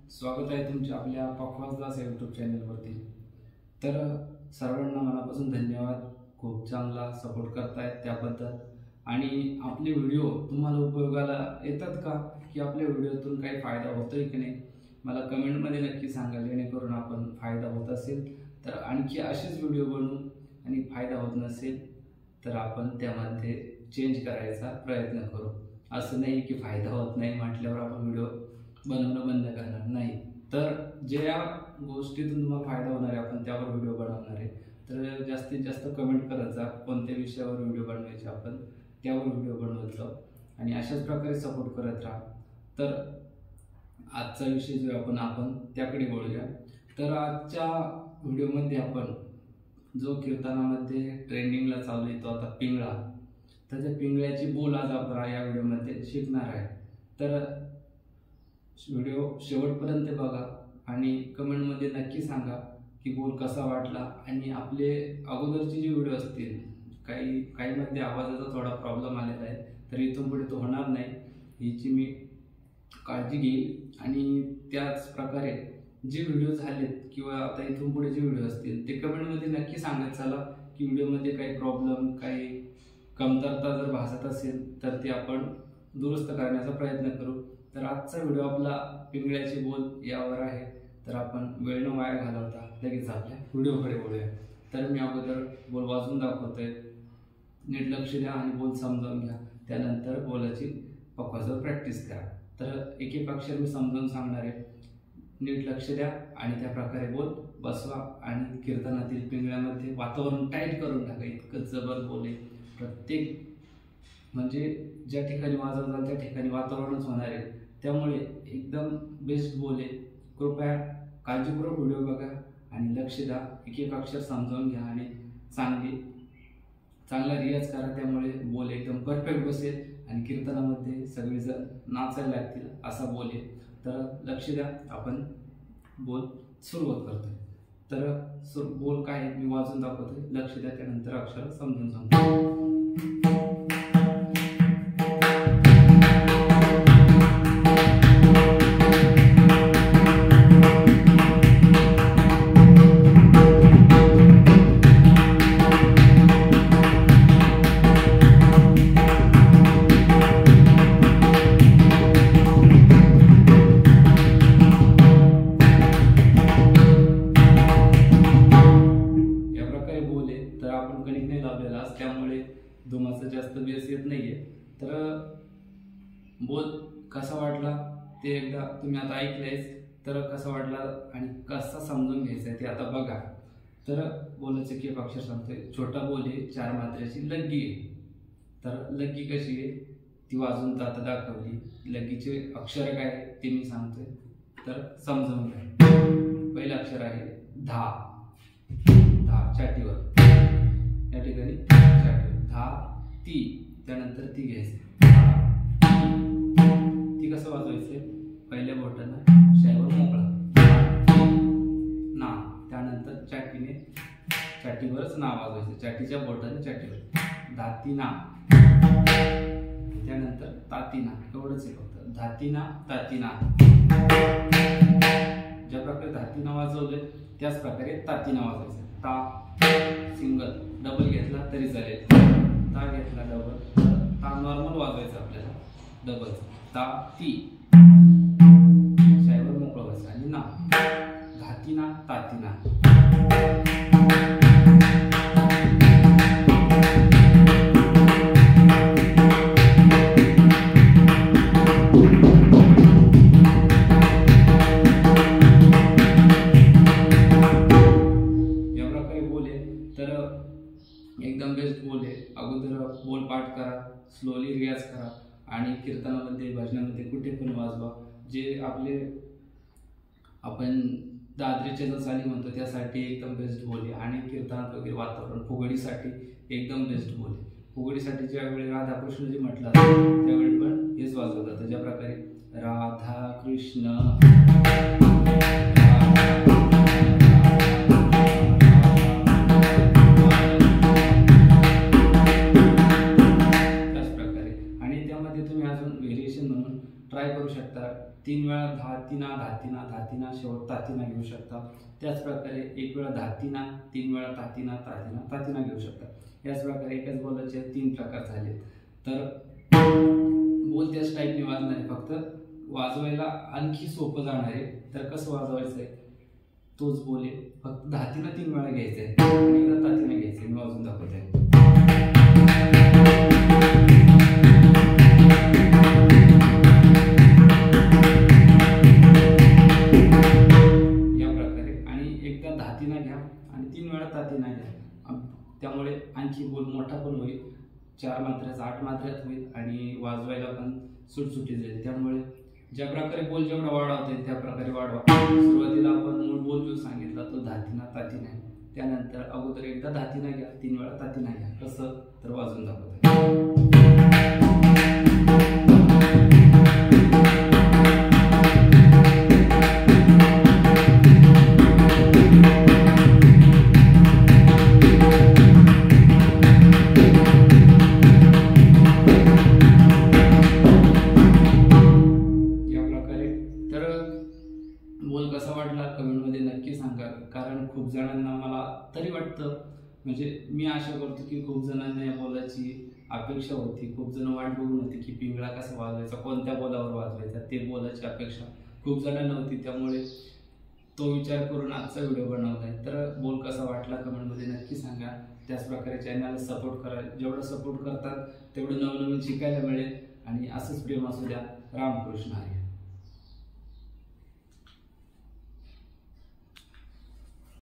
स्वागत आहे तुमच्या आपल्या पखवाजदास यूट्यूब चॅनलवरती। तर सर्वांना मनापासून धन्यवाद, खूप चांगला सपोर्ट करतायत त्याबद्दल। आणि आपले व्हिडिओ तुम्हाला उपयोगाला येतात का, की आपल्या व्हिडिओतून काही फायदा होतोय की नाही, मला कमेंटमध्ये नक्की सांगा, जेणेकरून आपण फायदा होत असेल तर आणखी असेच व्हिडिओ बनवू, आणि फायदा होत नसेल तर आपण त्यामध्ये चेंज करायचा प्रयत्न करू। असं नाही की फायदा होत नाही म्हटल्यावर आपण व्हिडिओ बनवणं बंद करणार नाही। तर ज्या गोष्टीतून तुम्हाला फायदा होणार आहे आपण त्यावर व्हिडिओ बनवणार आहे। तर जास्तीत जास्त कमेंट करत जा कोणत्या विषयावर व्हिडिओ बनवायचे, आपण त्यावर व्हिडिओ बनवत जाऊ आणि अशाच प्रकारे सपोर्ट करत राहा। तर आजचा विषय जो आपण त्याकडे वळूया। तर आजच्या व्हिडिओमध्ये आपण जो कीर्तनामध्ये ट्रेंडिंगला चालू आहे तो आता पिंगळा, तर त्या पिंगळ्याची बोल आज आपण या व्हिडिओमध्ये शिकणार आहे। तर व्हिडिओ शेवटपर्यंत बघा आणि कमेंटमध्ये नक्की सांगा की बोल कसा वाटला। आणि आपले अगोदरचे जे व्हिडिओ असतील, काही मध्ये आवाजाचा थोडा प्रॉब्लेम आलेला आहे, तर इथून पुढे तो होणार नाही याची मी काळजी घेईल। आणि त्याच प्रकारे जे व्हिडिओ झालेत किंवा आता इथून पुढे जे व्हिडिओ असतील ते कमेंटमध्ये नक्की सांगत चला की व्हिडिओमध्ये काही प्रॉब्लेम, काही कमतरता जर भासत असेल तर ते आपण दुरुस्त करण्याचा प्रयत्न करू। तर आजचा व्हिडिओ आपला पिंगळ्याची बोल यावर आहे। तर आपण वेळ न वाया घालवता लगेच आपल्या व्हिडिओकडे वळूया। तर मी अगोदर बोल वाजवून दाखवतोय, नीट लक्ष द्या आणि बोल समजावून घ्या, त्यानंतर बोलाची पखवाजावर प्रॅक्टिस करा। तर एक एक अक्षर मी समजावून सांगणार आहे, नीट लक्ष द्या आणि त्या प्रकारे बोल बसवा। आणि कीर्तनातील पिंगळ्यामध्ये वातावरण टाईट करून टाका, इतकं जबर बोल आहे। प्रत्येक म्हणजे ज्या ठिकाणी वाजवतात त्या ठिकाणी वातावरणच होणार आहे, त्यामुळे एकदम बेस्ट बोल आहे। कृपया काळजीपूर्वक व्हिडिओ बघा आणि लक्ष द्या, एक एक अक्षर समजावून घ्या आणि चांगला रियाज करा, त्यामुळे बोल एकदम परफेक्ट बसेल आणि कीर्तनामध्ये सगळेजण नाचायला लागतील असा बोल आहे। तर लक्ष द्या, आपण बोल सुरुवात करतोय। तर बोल काय मी वाजून दाखवतोय, लक्ष द्या, त्यानंतर अक्षर समजून सांगतो। त्यामुळे धुमाचा जास्त बेस येत नाहीये। तर बोल कसा वाटला ते एकदा तुम्ही आता ऐकलंयच, तर कसा वाटला आणि कसा समजून घ्यायचा ते आता बघा। तर बोलाचे एक अक्षर सांगतोय, छोटा बोल आहे, 4 मात्र्याची लग्गी आहे। तर लग्गी कशी आहे ती वाजून आता दाखवली, लग्गीचे अक्षर काय ते मी सांगतोय, तर समजून घ्या। पहिलं अक्षर आहे धा, छातीवर, या ठिकाणी धा ती, त्यानंतर ती घ्यायची, ती कसं वाजवायचं, पहिल्या बोटानं शाईवर मोकळा ना, त्यानंतर चाटीवरच ना वाजवायचं, चाटीच्या बोटाने चाटीवर, धातीना, त्यानंतर तातीना, एवढंच आहे फक्त, धातीना तातीना। ज्या प्रकारे धातीना वाजवले त्याच प्रकारे तातीना वाजवायचं। ता सिंगल, डबल घेतला तरी चालेल, ता घेतला डबल, ता नॉर्मल वाजवायचा आपल्याला, डबल ता ती, शाईवर मोकळं व्हायचं, आणि ना, धातीना तातीना। एकदम बेस्ट बोल आहे। अगोदर बोल पाठ करा, स्लोली रियाज करा आणि कीर्तनामध्ये भजनामध्ये कुठे पण वाजवा। जे आपण दादरीचे जो चाली म्हणतो त्यासाठी एकदम बेस्ट बोल आहे। आणि कीर्तनात वगैरे वातावरण फुगडीसाठी एकदम बेस्ट बोल आहे। फुगडीसाठी ज्यावेळी राधाकृष्ण जे म्हटलं त्यावेळी पण हेच वाजवलं जातं, ज्या प्रकारे राधा कृष्ण, ट्राय करू शकता। 3 वेळा धा धातीना धातीना धातीना शेवट तातीना घेऊ शकता। त्याच प्रकारे एक वेळा धातीना, 3 वेळा तातीना तातीना तातीना घेऊ शकता। याच प्रकारे एकाच बोलाचे 3 प्रकार झाले। तर बोल त्याच टाईपने वाजणार आहे, फक्त वाजवायला आणखी सोपं जाणार आहे। तर कसं वाजवायचं आहे तोच बोल आहे, फक्त धातीना 3 वेळा घ्यायचं आहे आणि एकदा तातीना घ्यायचं आहे। मी वाजवून दाखवते। धातीना घ्या आणि 3 वेळा तातीना घ्या, त्यामुळे आणखी बोल मोठा पण होईल, 4 मात्र्याचा 8 मात्र्यात होईल आणि वाजवायला पण सुटसुटीत जाईल। त्यामुळे ज्या प्रकारे बोल जेवढा वाढवता येईल त्या प्रकारे वाढवा। सुरुवातीला आपण मूळ बोल जो सांगितला तो धातीना तातीना आहे, त्यानंतर अगोदर एकदा धातीना घ्या, 3 वेळा तातीना घ्या। कसं तर वाजवून दाखवते। बोल कसा वाटला कमेंटमध्ये नक्की सांगा, कारण खूप जणांना मला तरी वाटतं, म्हणजे मी आशा करतो की खूप जणांना या बोलाची अपेक्षा होती, खूप जण वाट बघून होती की पिंगळा कसा वाजवायचा, कोणत्या बोलावर वाजवायचा, ते बोलाची अपेक्षा खूप जणांना होती। त्यामुळे तो विचार करून आजचा व्हिडिओ बनवला आहे। तर बोल कसा वाटला कमेंटमध्ये नक्की सांगा। त्याच प्रकारे चॅनलला सपोर्ट करा, जेवढं सपोर्ट करतात तेवढं नवनवीन शिकायला मिळेल आणि असंच प्रेम असू द्या। रामकृष्ण हरी।